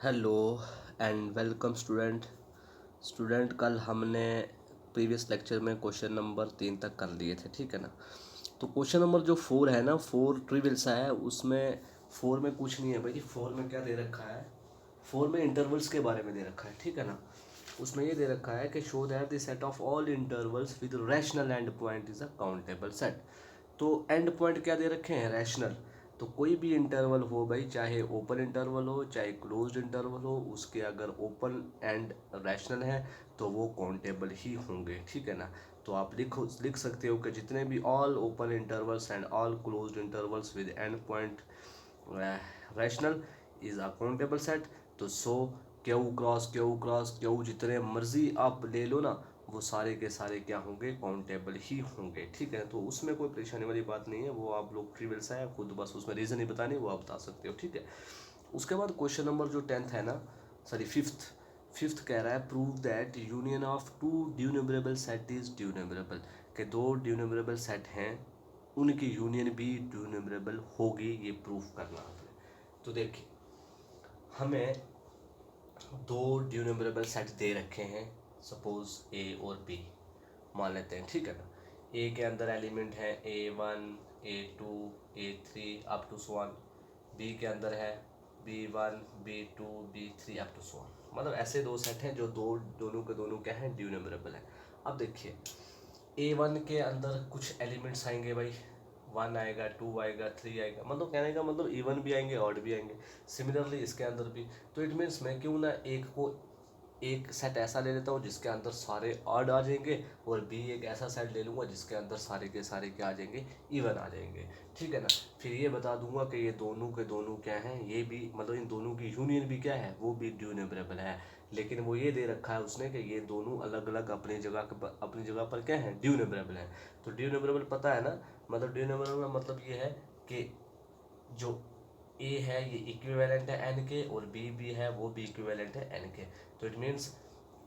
Hello and welcome student कल हमने previous lecture में क्वेश्चन नंबर 3 तक कर लिए थे, ठीक है ना। तो क्वेश्चन नंबर जो 4 है ना, 4 ट्रिवियल सा है। उसमें 4 में कुछ नहीं है भाई। 4 में क्या दे रखा है, 4 में इंटरवल्स के बारे में दे रखा है, ठीक है ना। उसमें ये दे रखा है कि show that the set of all intervals with rational and point is a countable set. तो एंड पॉइंट क्या दे रखे हैं, रैशनल। तो कोई भी इंटरवल हो भाई, चाहे ओपन इंटरवल हो चाहे क्लोज्ड इंटरवल हो, उसके अगर ओपन एंड रैशनल है तो वो काउंटेबल ही होंगे, ठीक है ना। तो आप लिख सकते हो कि जितने भी all open intervals and all closed intervals with and point rational is a countable set. तो सो क्यू जितने मर्जी आप ले लो ना, वो सारे के सारे क्या होंगे, काउंटेबल ही होंगे, ठीक है। तो उसमें कोई परेशानी वाली बात नहीं है, वो आप लोग ट्रिवियल सा है, खुद बस उसमें रीज़न ही बतानी वो आप बता सकते हो, ठीक है। उसके बाद क्वेश्चन नंबर जो 10th है ना, सॉरी फिफ्थ कह रहा है prove that union of two denumerable set is denumerable. के दो ड्यूनेबरेबल सेट हैं, उनकी यूनियन भी ड्यूनेबरेबल होगी, ये प्रूफ करना है। तो देखिए, हमें दो ड्यूनेबरेबल सेट दे रखे हैं, सपोज ए और बी मान लेते हैं, ठीक है ना। ए के अंदर एलिमेंट है A1 A2 A3 up to so on. B के अंदर है B1 B2 B3 up to so on. मतलब ऐसे दो सेट हैं जो दोनों के दोनों क्या हैं, ड्यूनेबरेबल है। अब देखिए, A1 के अंदर कुछ एलिमेंट्स आएंगे भाई, 1 आएगा 2 आएगा 3 आएगा, मतलब कहने का मतलब इवन भी आएंगे ऑड भी आएंगे। सिमिलरली इसके अंदर भी। तो इट मीन्स मैं क्यों ना एक सेट ऐसा ले लेता हूँ जिसके अंदर सारे ऑड आ जाएंगे, और बी एक ऐसा सेट ले लूँगा जिसके अंदर सारे के सारे क्या आ जाएंगे, इवन आ जाएंगे, ठीक है ना। फिर ये बता दूंगा कि ये दोनों के दोनों क्या हैं, ये भी मतलब इन दोनों की यूनियन भी क्या है, वो भी ड्यूनेबरेबल है। लेकिन वो ये दे रखा है उसने कि ये दोनों अलग अलग अपनी जगह पर क्या है, ड्यूनेबरेबल है। तो ड्यूनेबरेबल पता है ना, मतलब ड्यूनेबरेबल का मतलब ये है कि जो ए है ये इक्विवेलेंट है एन के, और बी भी है वो भी इक्विवेलेंट है एन के। तो इट मीन्स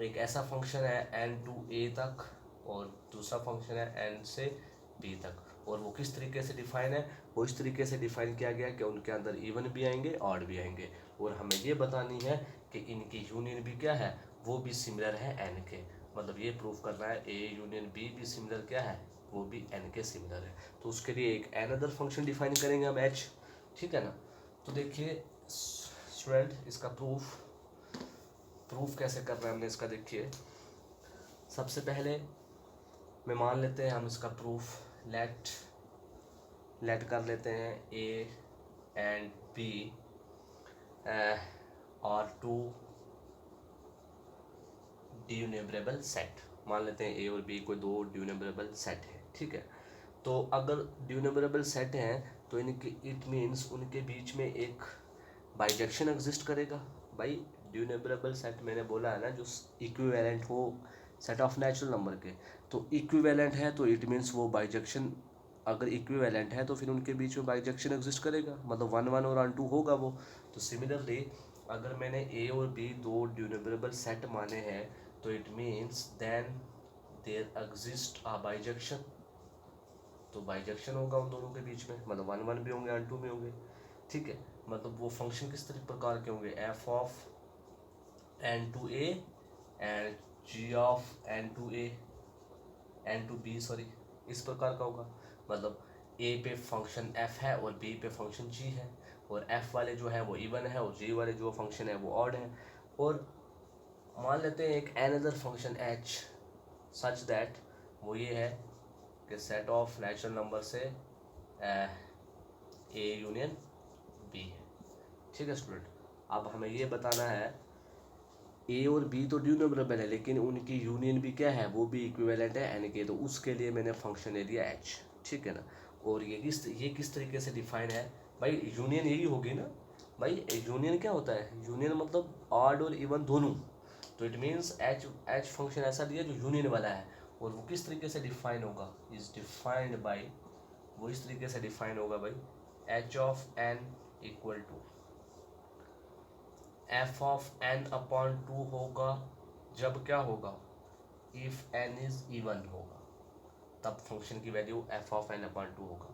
एक ऐसा फंक्शन है एन टू ए तक, और दूसरा फंक्शन है एन से बी तक। और वो किस तरीके से डिफाइन है, वो इस तरीके से डिफाइन किया गया कि उनके अंदर इवन भी आएंगे ऑड भी आएंगे, और हमें ये बतानी है कि इनकी यूनियन भी क्या है, वो भी सिमिलर है एन के। मतलब ये प्रूफ करना है ए यूनियन बी भी सिमिलर क्या है, वो भी एन के सिमिलर है। तो उसके लिए एक एन अदर फंक्शन डिफाइन करेंगे हम एच, ठीक है ना। तो देखिए स्टूडेंट, इसका प्रूफ कैसे कर रहे हैं हमने इसका, देखिए सबसे पहले मैं मान लेते हैं हम इसका प्रूफ लेट कर लेते हैं ए एंड बी और टू ड्यूनेबरेबल सेट। मान लेते हैं ए और बी कोई दो ड्यूनेबरेबल सेट है, ठीक है। तो अगर ड्यूनेबरेबल सेट हैं तो इनके इट मीन्स उनके बीच में एक बाइजेक्शन एग्जिस्ट करेगा। भाई ड्यूनेबरेबल सेट मैंने बोला है ना, जो इक्विवेलेंट हो सेट ऑफ नेचुरल नंबर के। तो इक्विवेलेंट है तो इट मीन्स वो बाइजेक्शन, अगर इक्विवेलेंट है तो फिर उनके बीच में बाइजेक्शन एग्जिस्ट करेगा, मतलब 1 1 और 1 2 होगा वो। तो सिमिलरली अगर मैंने ए और बी दो ड्यूनेबरेबल सेट माने हैं, तो it means then there exist a bijection. तो बाइजेक्शन होगा उन दोनों के बीच में, मतलब 1 1 भी होंगे 1 2 भी होंगे, ठीक है। मतलब वो फंक्शन किस तरह प्रकार के होंगे, F of N to A and G of N to A N to B, sorry, इस प्रकार का होगा। मतलब ए पे फंक्शन एफ है और बी पे फंक्शन जी है, और एफ वाले जो है वो इवन है और जी वाले जो फंक्शन है वो ऑड है। और मान लेते हैं एक another function H such that वो ये है कि सेट ऑफ नेचुरल नंबर से ए यूनियन बी है, ठीक है स्टूडेंट। अब हमें ये बताना है ए और बी तो ड्यूनेबरेबल है, लेकिन उनकी यूनियन भी क्या है, वो भी इक्विवेलेंट है एन के। तो उसके लिए मैंने फंक्शन ले लिया एच, ठीक है ना। और ये किस तरीके से डिफाइन है भाई, यूनियन यही होगी ना भाई। यूनियन क्या होता है, यूनियन मतलब ऑड और इवन दोनों। तो इट मीन्स एच फंक्शन ऐसा दिया जो यूनियन वाला है, और वो किस तरीके से डिफाइन होगा, इज डिफाइंड बाई, वो इस तरीके से डिफाइन होगा भाई, H of n equal to f of n upon two होगा, जब क्या होगा, इफ एन इज इवन होगा, तब फंक्शन की value f of n upon two होगा।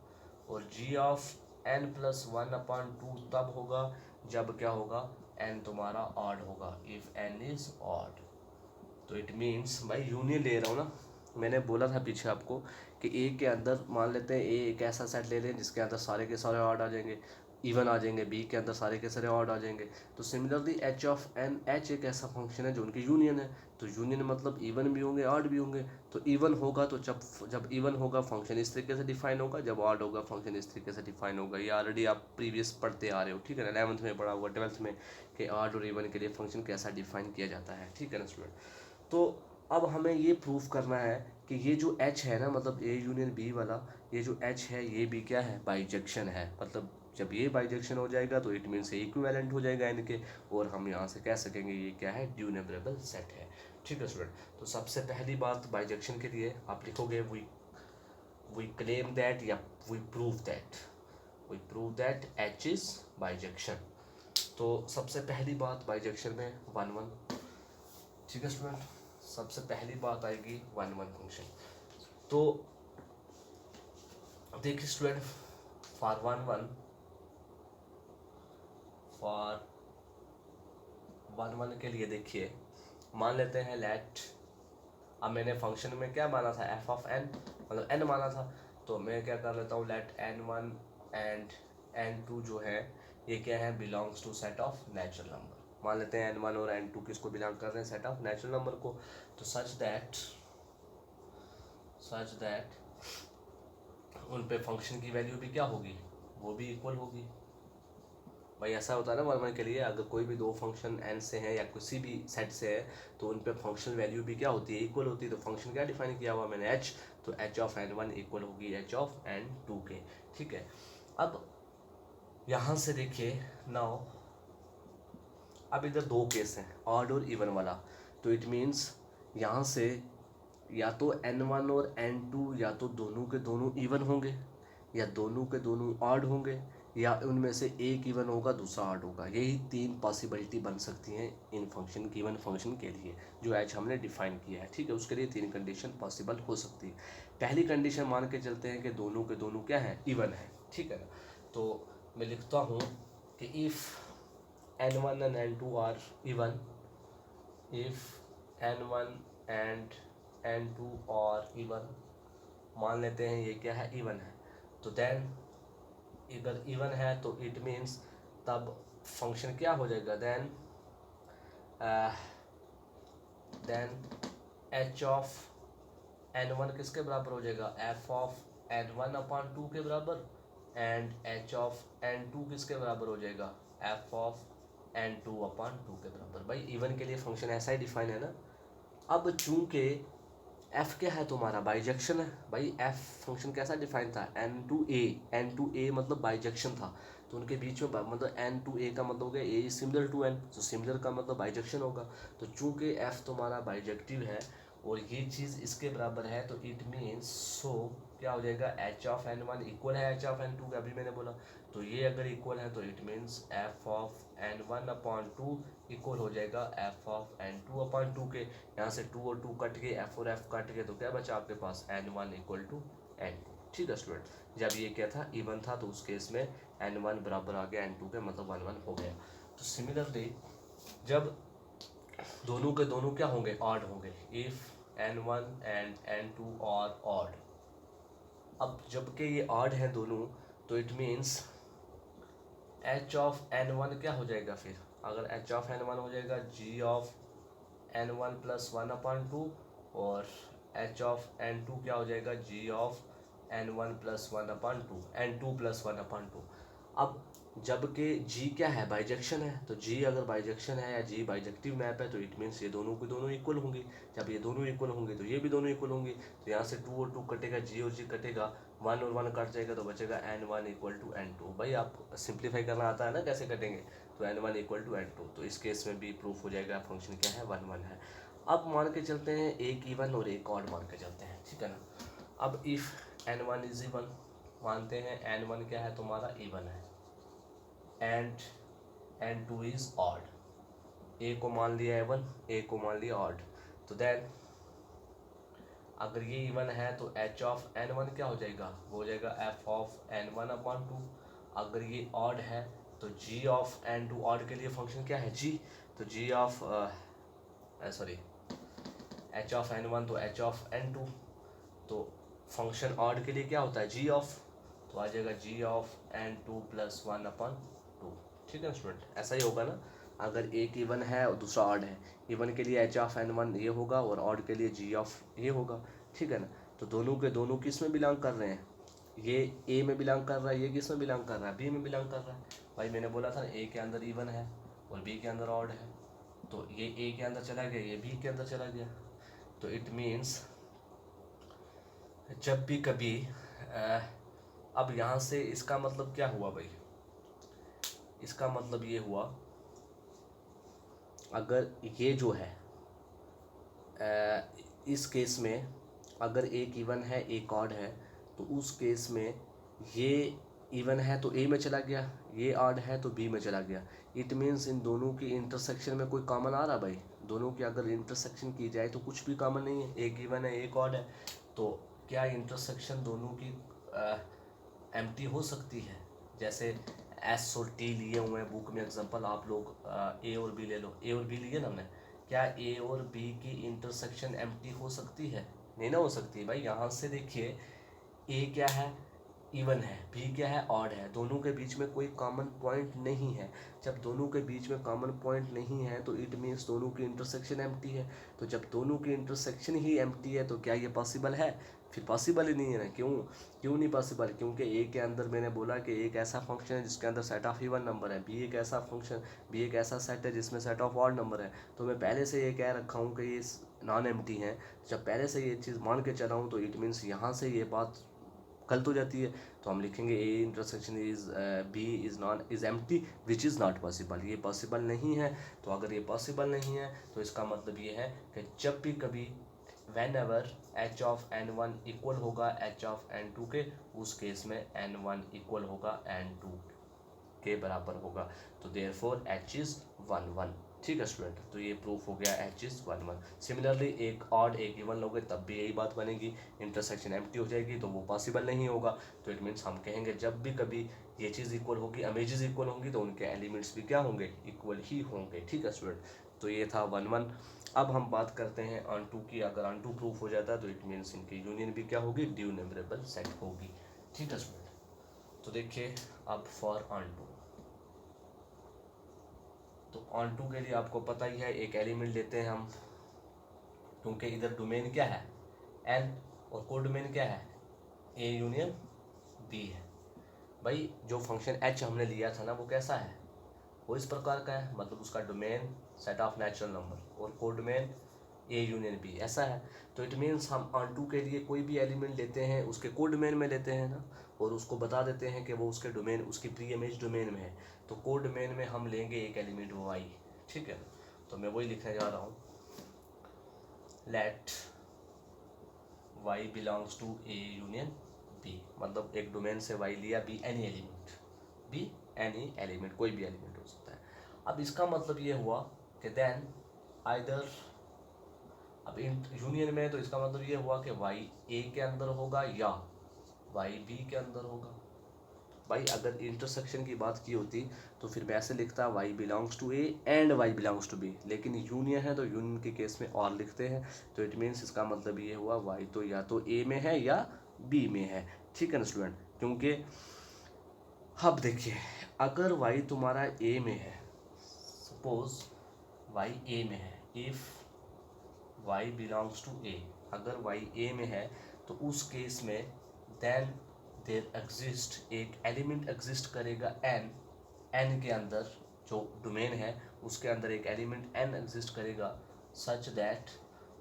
और g of n plus one upon two तब होगा जब क्या होगा, एन तुम्हारा ऑड होगा, इफ एन इज ऑड। तो इट मीन्स भाई यूनियन ले रहा हूँ ना, मैंने बोला था पीछे आपको कि ए के अंदर मान लेते हैं ए एक ऐसा सेट ले लें जिसके अंदर सारे के सारे ऑड आ जाएंगे, इवन आ जाएंगे, बी के अंदर सारे के सारे ऑड आ जाएंगे। तो similarly H of n, H एक ऐसा फंक्शन है जो उनकी यूनियन है, तो यूनियन मतलब इवन भी होंगे ऑड भी होंगे। तो इवन होगा तो जब जब इवन होगा फंक्शन इस तरीके से डिफाइन होगा, जब ऑड होगा फंक्शन इस तरीके से डिफाइन होगा। ये ऑलरेडी आप प्रीवियस पढ़ते आ रहे हो, ठीक है ना, 11th में पढ़ा हुआ, 12th में, कि ऑड और इवन के लिए फंक्शन कैसा डिफाइन किया जाता है, ठीक है ना स्टूडेंट। तो अब हमें ये प्रूफ करना है कि ये जो H है ना, मतलब ए यूनियन बी वाला, ये जो H है ये भी क्या है, बाइजेक्शन है। मतलब जब ये बाइजेक्शन हो जाएगा तो इट मीन्स इक्विवेलेंट हो जाएगा इनके, और हम यहाँ से कह सकेंगे ये क्या है, ड्यूनेबरेबल सेट है, ठीक है स्टूडेंट। तो सबसे पहली बात बाइजेक्शन के लिए आप लिखोगे वी क्लेम दैट या we prove that H is bijection. तो सबसे पहली बात बाइजेक्शन में 1 1, ठीक है स्टूडेंट, सबसे पहली बात आएगी 1 1 फंक्शन। तो देखिए स्टूडेंट, फॉर 1 1 के लिए देखिए, मान लेते हैं लेट, अब मैंने फंक्शन में क्या माना था, एफ ऑफ एन, मतलब एन माना था, तो मैं क्या कर लेता हूँ, लेट n1 एंड n2 जो है ये क्या है, belongs to set of natural number. मान लेते हैं n1 और n2 किसको बिलोंग कर रहे हैं, सेट ऑफ नेचुरल नंबर को। तो सच दैट उन पे फंक्शन की वैल्यू भी क्या होगी, वो भी इक्वल होगी। भाई ऐसा होता है ना 1 1 के लिए, अगर कोई भी दो फंक्शन n से है या किसी भी सेट से है तो उन पे फंक्शन वैल्यू भी क्या होती है, इक्वल होती है। तो फंक्शन क्या डिफाइन किया हुआ मैंने, h, तो h ऑफ n1 इक्वल होगी h ऑफ n2 के, ठीक है। अब यहाँ से देखिए नाउ, अब इधर दो केस हैं, ऑड और इवन वाला। तो इट मीन्स यहाँ से या तो n1 और n2 या तो दोनों के दोनों इवन होंगे, या दोनों के दोनों ऑड होंगे, या उनमें से एक इवन होगा दूसरा ऑड होगा। यही तीन पॉसिबिलिटी बन सकती हैं इन फंक्शन, गिवन फंक्शन के लिए जो एच हमने डिफाइन किया है, ठीक है। उसके लिए तीन कंडीशन पॉसिबल हो सकती है। पहली कंडीशन मान के चलते हैं कि दोनों के दोनों क्या है, इवन है, ठीक है ना। तो मैं लिखता हूँ कि if n1 and n2 are even, if n1 and n2 और इवन, मान लेते हैं ये क्या है, इवन है, तो देन इधर इवन है तो इट मीन्स तब फंक्शन क्या हो जाएगा, देन h ऑफ n1 किसके बराबर हो जाएगा, f ऑफ n1 अपॉन 2 के बराबर, एंड h ऑफ n2 किसके बराबर हो जाएगा, f ऑफ n2 अपॉन 2 के बराबर। भाई इवन के लिए फंक्शन ऐसा ही डिफाइन है ना। अब चूंकि f क्या है तुम्हारा, बाइजेक्शन है। भाई f फंक्शन कैसा डिफाइन था, n2a मतलब बाइजेक्शन था, तो उनके बीच में मतलब n2a का मतलब हो गया a सिमिलर टू n, तो सिमिलर का मतलब बाइजेक्शन होगा। तो चूंकि f तुम्हारा बाइजेक्टिव है और ये चीज़ इसके बराबर है, तो इट मीन्स सो क्या हो जाएगा, h ऑफ n1 इक्वल है h ऑफ n2 का, अभी मैंने बोला। तो ये अगर इक्वल है तो it means f of n1 upon 2 equal हो जाएगा f ऑफ n2 अपॉन 2 के। यहाँ से 2 और 2 कट के, f और f कट के, तो क्या बचा आपके पास, n1 इक्वल टू n2, ठीक है स्टूडेंट। जब ये क्या था, इवन था, तो उस केस में n1 बराबर आ गया n2 के, मतलब 1 1 हो गया। तो सिमिलरली जब दोनों के दोनों क्या होंगे, ऑड होंगे, इफ़ n1 एंड n2 और ऑड। अब जबकि ये ऑड हैं दोनों, तो it means h of n1 क्या हो जाएगा फिर, अगर h ऑफ n1 हो जाएगा g of n1 plus 1 upon 2, और h ऑफ n2 क्या हो जाएगा, g of n1 plus 1 upon 2, n2 plus 1 upon 2। अब जबकि g क्या है, बाइजेक्शन है, तो g अगर बाइजेक्शन है या g बाइजेक्टिव मैप है, तो इट मीन्स ये दोनों के दोनों इक्वल होंगे। जब ये दोनों इक्वल होंगे तो ये भी दोनों इक्वल होंगी। तो यहाँ से 2 और 2 कटेगा, g और g कटेगा, 1 और 1 कट जाएगा, तो बचेगा n1 इक्वल टू n2। भाई आप सिंप्लीफाई करना आता है ना कैसे कटेंगे, तो n1 इक्वल टू n2। तो इस केस में भी प्रूफ हो जाएगा फंक्शन क्या है, 1 1 है। अब मान के चलते हैं एक इवन और एक ऑड मान के चलते हैं, ठीक है ना। अब इफ़ n1 इज इवन, मानते हैं n1 क्या है तुम्हारा, इवन है, एंड n2 इज ऑड। ए को मान लिया इवन, ए को मान लिया ऑड, तो देन अगर ये इवन है तो h ऑफ n1 क्या हो जाएगा, वो हो जाएगा f ऑफ n1 अपॉन 2। अगर ये ऑड है तो g of N to odd के लिए फंक्शन क्या है जी, तो g of sorry h of n one तो एच ऑफ एन टू, तो फंक्शन ऑड के लिए क्या होता है जी ऑफ, तो आ जाएगा g of N two plus one upon two. ठीक है स्टूडेंट, ऐसा ही होगा ना, अगर एक इवन है और दूसरा ऑड है, इवन के लिए एच ऑफ एन वन ये होगा और ऑड के लिए जी ऑफ ये होगा। ठीक है ना, तो दोनों के दोनों किस में बिलोंग कर रहे हैं, ये ए में बिलोंग कर रहा है, ये किस में बिलोंग कर रहा है, बी में बिलोंग कर रहा है। भाई मैंने बोला था ना ए के अंदर इवन है और बी के अंदर ऑड है, तो ये ए के अंदर चला गया, ये बी के अंदर चला गया। तो इट मीन्स जब भी कभी अब यहाँ से इसका मतलब क्या हुआ भाई, इसका मतलब ये हुआ अगर ये जो है इस केस में अगर एक इवन है एक ऑड है, तो उस केस में ये इवन है तो ए में चला गया, ये ऑड है तो बी में चला गया। इट मीन्स इन दोनों की इंटरसेक्शन में कोई कॉमन आ रहा भाई, दोनों की अगर इंटरसेक्शन की जाए तो कुछ भी कॉमन नहीं है, एक इवन है एक ऑड है, तो क्या इंटरसेक्शन दोनों की एम्प्टी हो सकती है। जैसे एस और टी लिए हुए हैं बुक में एग्जांपल, आप लोग ए और बी ले लो, ए और बी लिए ना हमने, क्या ए और बी की इंटरसेक्शन एम्प्टी हो सकती है, नहीं ना हो सकती भाई। यहाँ से देखिए ए क्या है इवन है, बी क्या है ऑड है, दोनों के बीच में कोई कॉमन पॉइंट नहीं है। जब दोनों के बीच में कॉमन पॉइंट नहीं है तो इट मीन्स दोनों की इंटरसेक्शन एम्प्टी है। तो जब दोनों की इंटरसेक्शन ही एम्प्टी है तो क्या ये पॉसिबल है, फिर पॉसिबल ही नहीं है ना। क्यों क्यों नहीं पॉसिबल, क्योंकि ए के अंदर मैंने बोला कि एक ऐसा फंक्शन है जिसके अंदर सेट ऑफ इवन नंबर है, बी एक ऐसा फंक्शन, बी एक ऐसा सेट है जिसमें सेट ऑफ ऑड नंबर है। तो मैं पहले से ये कह रखा हूँ कि ये नॉन एम्प्टी है, जब पहले से ये चीज़ मान के चला हूँ तो इट मीन्स यहाँ से ये बात गलत हो जाती है। तो हम लिखेंगे A intersection is B is empty which is not possible, ये पॉसिबल नहीं है। तो अगर ये पॉसिबल नहीं है तो इसका मतलब ये है कि जब भी कभी whenever H of n one equal होगा एच ऑफ एन टू के, उस केस में एन वन इक्वल होगा एन टू के बराबर होगा, तो therefore H is one one. ठीक है स्टूडेंट, तो ये प्रूफ हो गया H is one one. Similarly एक ऑड एक इवन लोगे तब भी यही बात बनेगी, इंटरसेक्शन एम्प्टी हो जाएगी तो वो पॉसिबल नहीं होगा। तो इट मीन्स हम कहेंगे जब भी कभी ये चीज़ इक्वल होगी, इमेजेस इक्वल होंगी, तो उनके एलिमेंट्स भी क्या होंगे, इक्वल ही होंगे। ठीक है स्टूडेंट, तो ये था वन वन। अब हम बात करते हैं ऑन टू की। अगर ऑन टू प्रूफ हो जाता है तो इट मीन्स इनकी यूनियन भी क्या होगी, ड्यू न्यूमरेबल सेट होगी। ठीक है स्टूडेंट, तो देखिए अब फॉर ऑन टू, तो ऑन टू के लिए आपको पता ही है एक एलिमेंट लेते हैं हम, क्योंकि इधर डोमेन क्या है एन और को डोमेन क्या है ए यूनियन बी है। भाई जो फंक्शन एच हमने लिया था ना वो कैसा है, वो इस प्रकार का है, मतलब उसका domain set of natural number और को डोमेन ए यूनियन बी ऐसा है। तो इट मीन्स हम ऑन टू के लिए कोई भी एलिमेंट लेते हैं उसके को डोमेन में लेते हैं ना, और उसको बता देते हैं कि वो उसके डोमेन उसकी प्री इमेज डोमेन में है, तो को डोमेन में हम लेंगे एक एलिमेंट वाई। ठीक है, तो मैं वही लिखने जा रहा हूँ, let y belongs to A union B, मतलब एक डोमेन से वाई लिया, be any element, be any element, कोई भी एलिमेंट हो सकता है। अब इसका मतलब ये हुआ कि देन आइदर, अब यूनियन में तो इसका मतलब ये हुआ कि वाई ए के अंदर होगा या वाई बी के अंदर होगा। भाई अगर इंटरसेक्शन की बात की होती तो फिर मैं ऐसे लिखता y belongs to A and y belongs to B, लेकिन यूनियन है तो यूनियन के केस में और लिखते हैं, तो इट मीन्स इसका मतलब ये हुआ वाई तो या तो ए में है या बी में है। ठीक है ना स्टूडेंट, क्योंकि अब देखिए अगर वाई तुम्हारा ए में है, सपोज वाई ए में है, इफ़ y बिलोंग्स टू ए, अगर y a में है तो उस केस में देन देर एग्जिस्ट एक एलिमेंट एग्जिस्ट करेगा n के अंदर, जो डोमेन है उसके अंदर एक एलिमेंट n एग्जिस्ट करेगा सच दैट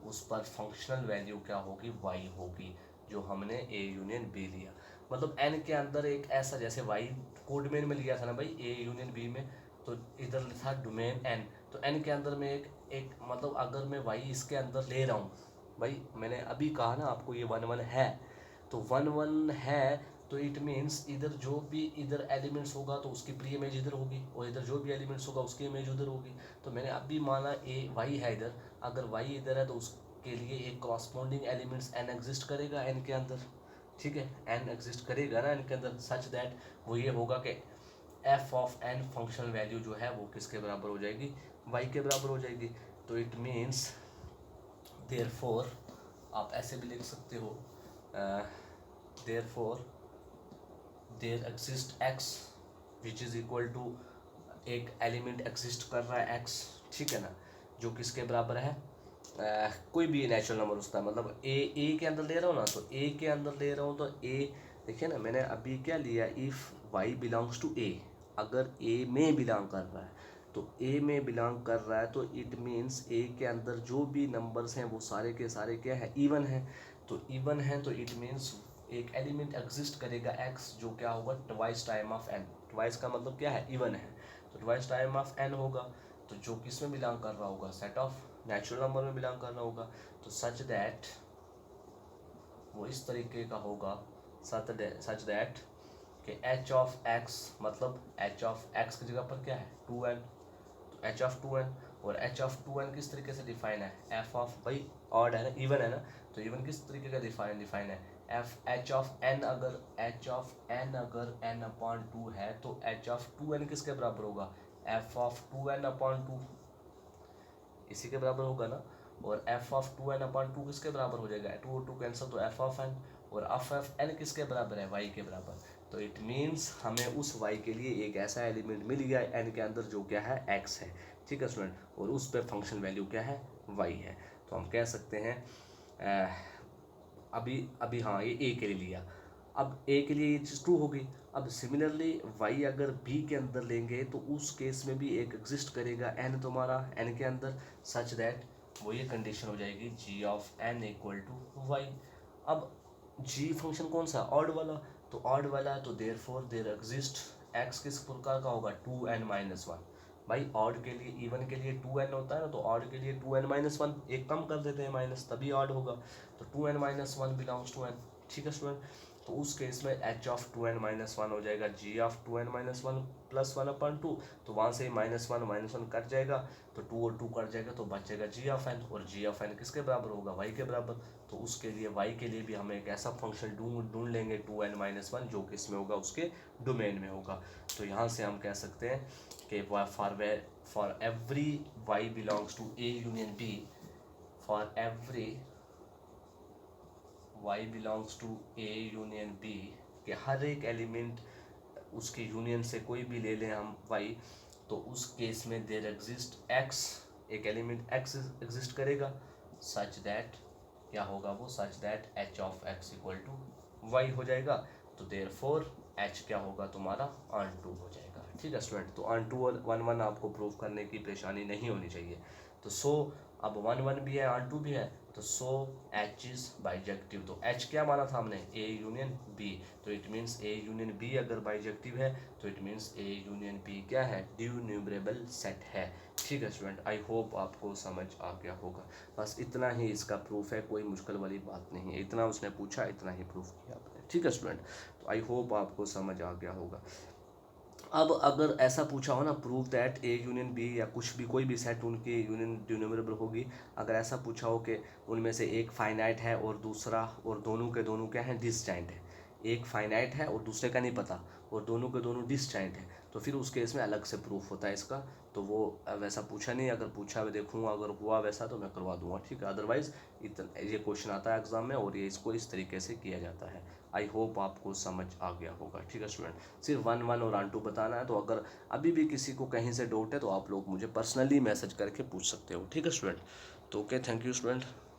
उस पर फंक्शनल वैल्यू क्या होगी, y होगी, जो हमने a यूनियन b लिया। मतलब n के अंदर एक ऐसा, जैसे y को डोमेन में लिया था ना भाई a यूनियन b में, तो इधर था डोमेन n, तो n के अंदर में एक मतलब अगर मैं y इसके अंदर ले रहा हूँ, भाई मैंने अभी कहा ना आपको ये वन वन है, तो वन वन है तो इट मीन्स इधर जो भी इधर एलिमेंट्स होगा तो उसकी प्री इमेज इधर होगी, और इधर जो भी एलिमेंट्स होगा उसकी इमेज उधर होगी। तो मैंने अभी माना ए वाई है इधर, अगर वाई इधर है तो उसके लिए एक कॉरस्पॉन्डिंग एलिमेंट्स एन एग्जिस्ट करेगा एन के अंदर। ठीक है, एन एग्जिस्ट करेगा ना एन के अंदर, सच दैट वो ये होगा कि f of n functional value जो है वो किसके बराबर हो जाएगी, वाई के बराबर हो जाएगी। तो इट मीन्स देयरफॉर आप ऐसे भी लिख सकते हो, therefore there exist x which is equal to, एक एलिमेंट एग्जिस्ट कर रहा है एक्स, ठीक है ना, जो किसके बराबर है, कोई भी नेचुरल नंबर उसका, मतलब ए के अंदर ले रहा हूँ ना, तो ए के अंदर ले रहा हूँ तो ए, देखिए ना मैंने अभी क्या लिया, इफ़ वाई बिलोंग्स टू ए, अगर ए में बिलोंग कर रहा है, तो ए में बिलोंग कर रहा है तो इट मीन्स ए के अंदर जो भी नंबर्स हैं वो सारे के सारे क्या है, इवन है। तो इवन है तो इट मीन्स एक एलिमेंट एग्जिस्ट करेगा एक्स जो क्या होगा, twice time of n, twice का मतलब क्या है, इवन है, तो ट्वाइस टाइम ऑफ एन होगा, तो जो किस में बिलोंग कर रहा होगा, सेट ऑफ नेचुरल नंबर में बिलोंग करना होगा। तो सच दैट वो इस तरीके का होगा, सच दैट कि एच ऑफ एक्स, मतलब एच ऑफ एक्स की जगह पर क्या है 2n, तो एच ऑफ 2n, और एच ऑफ 2n किस तरीके से डिफाइन है, एफ ऑफ, भाई ऑड है ना, इवन है ना, तो इवन किस तरीके का डिफाइन है, एफ एच ऑफ एन, अगर एच ऑफ एन अगर n अपॉन 2 है तो एच ऑफ 2n किसके बराबर होगा, एफ ऑफ 2n अपॉन 2, इसी के बराबर होगा ना। और एफ ऑफ 2n अपॉन 2 किसके बराबर हो जाएगा, 2 और 2 कैंसिल, तो एफ ऑफ एन, और एफ ऑफ एन किसके बराबर है, वाई के बराबर। तो इट मीन्स हमें उस वाई के लिए एक ऐसा एलिमेंट मिल गया एन के अंदर जो क्या है, एक्स है, ठीक है स्टूडेंट, और उस पर फंक्शन वैल्यू क्या है, वाई है। तो हम कह सकते हैं अभी अभी हाँ ये ए के लिए लिया, अब ए के लिए ये चीज़ ट्रू होगी। अब सिमिलरली वाई अगर बी के अंदर लेंगे तो उस केस में भी एक एग्जिस्ट करेगा एन तुम्हारा एन के अंदर, सच दैट वो ये कंडीशन हो जाएगी g of n equal to y. अब जी फंक्शन कौन सा, ऑड वाला, तो ऑड वाला है तो देयरफॉर देयर एग्जिस्ट एक्स किस प्रकार का होगा, 2n-1, भाई ऑड के लिए, इवन के लिए 2n होता है ना, तो ऑड के लिए 2n-1 एक कम कर देते हैं माइनस, तभी ऑड होगा, तो 2n-1 बिलोंग्स टू n, ठीक है स्टूडेंट। तो उस केस में एच ऑफ 2n-1 हो जाएगा जी ऑफ 2n-1 प्लस 1/2, तो वहाँ से -1 कट जाएगा, तो 2 और 2 कट जाएगा तो बचेगा जी ऑफ एन, और जी ऑफ एन किसके बराबर होगा, वाई के बराबर। तो उसके लिए वाई के लिए भी हम एक ऐसा फंक्शन ढूंढ लेंगे 2n-1 जो किस में होगा, उसके डोमेन में होगा। तो यहाँ से हम कह सकते हैं कि for every y belongs to A union B, for every y belongs to A union B, के हर एक एलिमेंट उसके यूनियन से कोई भी ले लें हम y, तो उस केस में देयर एग्जिस्ट x, एक एलिमेंट x एग्जिस्ट करेगा, सच दैट क्या होगा वो, such that h of x equal to y हो जाएगा। तो देयरफॉर h क्या होगा तुम्हारा, ऑन टू हो जाएगा, ठीक है स्टूडेंट। तो ऑन टू और 1-1 आपको प्रूव करने की परेशानी नहीं होनी चाहिए। तो सो अब 1-1 भी है, ऑन टू भी है, तो सो एच इज बाइजेक्टिव। तो एच क्या माना था हमने, ए यूनियन बी, तो it means A union B अगर बाइजेक्टिव है तो it means A union B क्या है, ड्यून्यूमरेबल सेट है, ठीक है स्टूडेंट। आई होप आपको समझ आ गया होगा, बस इतना ही इसका प्रूफ है, कोई मुश्किल वाली बात नहीं है, इतना उसने पूछा इतना ही प्रूफ किया आपने, ठीक है स्टूडेंट। तो आई होप आपको समझ आ गया होगा। अब अगर ऐसा पूछा हो ना, prove that A union B, या कुछ भी कोई भी सेट उनकी यूनियन ड्यूनरेबल होगी, अगर ऐसा पूछा हो कि उनमें से एक फाइनाइट है और दूसरा, और दोनों के दोनों क्या हैं, डिसजॉइंट है, एक फाइनाइट है और दूसरे का नहीं पता, और दोनों के दोनों डिसजॉइंट है, तो फिर उस केस में अलग से प्रूफ होता है इसका। तो वो वैसा पूछा नहीं, अगर पूछा मैं देखूंगा, अगर हुआ वैसा तो मैं करवा दूंगा, ठीक है। अदरवाइज इतना ये क्वेश्चन आता है एग्जाम में, और ये इसको इस तरीके से किया जाता है। आई होप आपको समझ आ गया होगा, ठीक है स्टूडेंट। सिर्फ 1-1 और ऑन टू बताना है, तो अगर अभी भी किसी को कहीं से डाउट है तो आप लोग मुझे पर्सनली मैसेज करके पूछ सकते हो, ठीक है स्टूडेंट। तो ओके, थैंक यू स्टूडेंट।